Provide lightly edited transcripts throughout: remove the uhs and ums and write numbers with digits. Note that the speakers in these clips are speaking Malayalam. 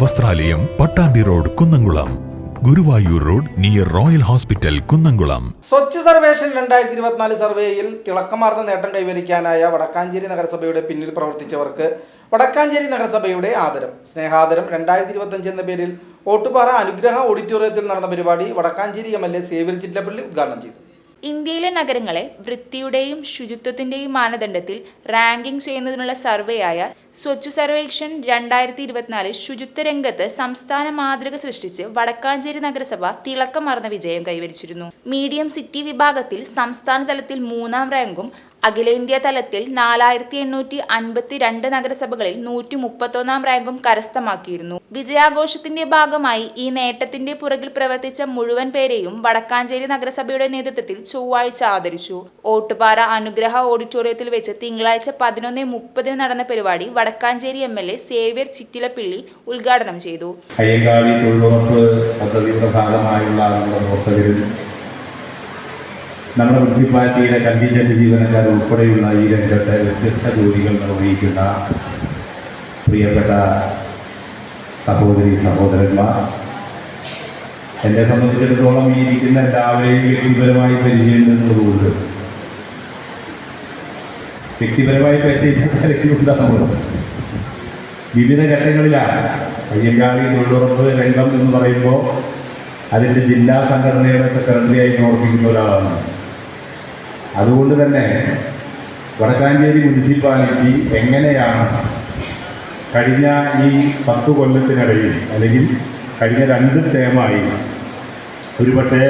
വസ്ത്രാലയം, Pattambi road, Kunnamkulam. Guruvayur road near royal hospital, Kunnamkulam. Swachh Survekshan 2024 സർവേയിൽ തിളക്കമാർന്ന നേട്ടം കൈവരിക്കാനായ വടക്കാഞ്ചേരി നഗരസഭയുടെ പിന്നിൽ പ്രവർത്തിച്ചവർക്ക് വടക്കാഞ്ചേരി നഗരസഭയുടെ ആദരം. സ്നേഹാദരം 2025 എന്ന പേരിൽ ഓട്ടുപാറ അനുഗ്രഹ ഓഡിറ്റോറിയത്തിൽ നടന്ന പരിപാടി വടക്കാഞ്ചേരി MLA സേവ്യർ ചിറ്റലപ്പള്ളി ഉദ്ഘാടനം ചെയ്തു. ഇന്ത്യയിലെ നഗരങ്ങളെ വൃത്തിയുടെയും ശുചിത്വത്തിന്റെയും മാനദണ്ഡത്തിൽ റാങ്കിംഗ് ചെയ്യുന്നതിനുള്ള സർവേയായ സ്വച്ഛ് സർവേക്ഷൻ 2024 ശുചിത്വ രംഗത്ത് സംസ്ഥാന മാതൃക സൃഷ്ടിച്ച് വടക്കാഞ്ചേരി നഗരസഭ തിളക്കമാർന്ന വിജയം കൈവരിച്ചിരുന്നു. മീഡിയം സിറ്റി വിഭാഗത്തിൽ സംസ്ഥാന തലത്തിൽ 3-ാം റാങ്കും അഖിലേന്ത്യാ തലത്തിൽ 4852 നഗരസഭകളിൽ 131-ാം റാങ്കും കരസ്ഥമാക്കിയിരുന്നു. വിജയാഘോഷത്തിന്റെ ഭാഗമായി ഈ നേട്ടത്തിന്റെ പുറകിൽ പ്രവർത്തിച്ച മുഴുവൻ പേരെയും വടക്കാഞ്ചേരി നഗരസഭയുടെ നേതൃത്വത്തിൽ ചൊവ്വാഴ്ച ആദരിച്ചു. ഓട്ടുപാറ അനുഗ്രഹ ഓഡിറ്റോറിയത്തിൽ വെച്ച് തിങ്കളാഴ്ച 11:30 നടന്ന പരിപാടി വടക്കാഞ്ചേരി MLA സേവ്യർ ചിറ്റിലപ്പള്ളി ഉദ്ഘാടനം ചെയ്തു. നമ്മുടെ മുനിസിപ്പാലിറ്റിയിലെ കണ്ടീജന്റ് ജീവനക്കാർ ഉൾപ്പെടെയുള്ള ഈ രംഗത്തെ വ്യത്യസ്ത ജോലികൾ നിർവഹിക്കുന്ന പ്രിയപ്പെട്ട സഹോദരന്മാർ, എന്നെ സംബന്ധിച്ചിടത്തോളം ഈ ഇരിക്കുന്ന എല്ലാവരെയും വ്യക്തിപരമായി പരിചയമുള്ളതുകൊണ്ട് വ്യക്തിപരമായി പരിചയമുണ്ടാകുമ്പോൾ വിവിധ ഘട്ടങ്ങളിലാണ്. അയ്യങ്കാളി തൊഴിലുറപ്പ് രംഗം എന്ന് പറയുമ്പോൾ അതിൻ്റെ ജില്ലാ സംഘടനയുടെ സെക്രട്ടറിയായി പ്രവർത്തിക്കുന്ന ഒരാളാണ്. അതുകൊണ്ട് തന്നെ വടക്കാഞ്ചേരി മുനിസിപ്പാലിറ്റി എങ്ങനെയാണ് കഴിഞ്ഞ ഈ 10 കൊല്ലത്തിനിടയിൽ അല്ലെങ്കിൽ കഴിഞ്ഞ 2 ടേമായി ഒരുപക്ഷെ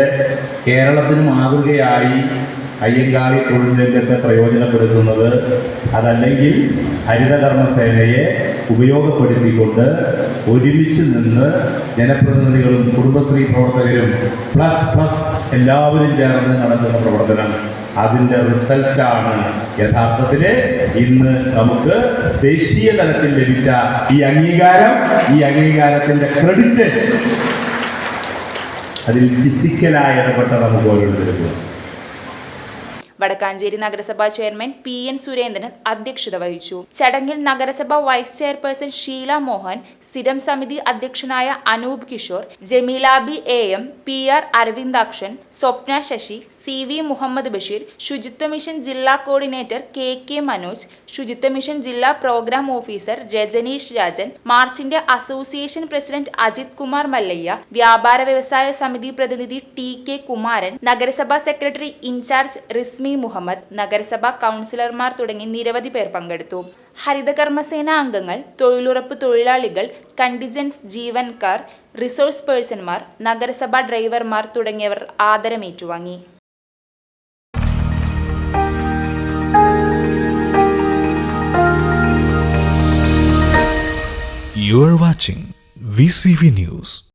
കേരളത്തിന് മാതൃകയായി അയ്യങ്കാളി തൊഴിൽ രംഗത്തെ പ്രയോജനപ്പെടുത്തുന്നത്, അതല്ലെങ്കിൽ ഹരിതകർമ്മസേനയെ ഉപയോഗപ്പെടുത്തിക്കൊണ്ട് ഒരുമിച്ച് നിന്ന് ജനപ്രതിനിധികളും കുടുംബശ്രീ പ്രവർത്തകരും പ്ലസ് എല്ലാവരും ചേർന്ന് നടത്തുന്ന പ്രവർത്തനം, അതിൻ്റെ റിസൾട്ടാണ് യഥാർത്ഥത്തിൽ ഇന്ന് നമുക്ക് ദേശീയ തലത്തിൽ ലഭിച്ച ഈ അംഗീകാരത്തിൻ്റെ ക്രെഡിറ്റ് അതിൽ ഫിസിക്കലായി ഇടപെട്ട നമുക്ക് ഓരോരുത്തരും. വടക്കാഞ്ചേരി നഗരസഭാ ചെയർമാൻ PN സുരേന്ദ്രൻ അധ്യക്ഷത വഹിച്ചു. ചടങ്ങിൽ നഗരസഭ വൈസ് ചെയർപേഴ്സൺ ഷീല മോഹൻ, സ്ഥിരം സമിതി അധ്യക്ഷനായ Anoop Kishore, Jameelabi AM, PR Aravindakshan, Swapna Sasi, CV Muhammad Basheer, ശുചിത്വ മിഷൻ ജില്ലാ coordinator KK Manoj, Suchitwa mission ജില്ലാ പ്രോഗ്രാം ഓഫീസർ രജനീഷ് രാജൻ, മാർച്ചിന്റെ അസോസിയേഷൻ പ്രസിഡന്റ് അജിത് കുമാർ മല്ലയ്യ, വ്യാപാര വ്യവസായ സമിതി പ്രതിനിധി TK കുമാരൻ, നഗരസഭാ സെക്രട്ടറി ഇൻചാർജ് റിസ്മി മുഹമ്മദ്, നഗരസഭാ കൗൺസിലർമാർ തുടങ്ങി നിരവധി പേർ പങ്കെടുത്തു. ഹരിതകർമ്മസേന അംഗങ്ങൾ, തൊഴിലുറപ്പ് തൊഴിലാളികൾ, കണ്ടിജൻസ് ജീവനക്കാർ, റിസോഴ്സ് പേഴ്സൺമാർ, നഗരസഭാ ഡ്രൈവർമാർ തുടങ്ങിയവർ ആദരം ഏറ്റുവാങ്ങി. You are watching VCV News.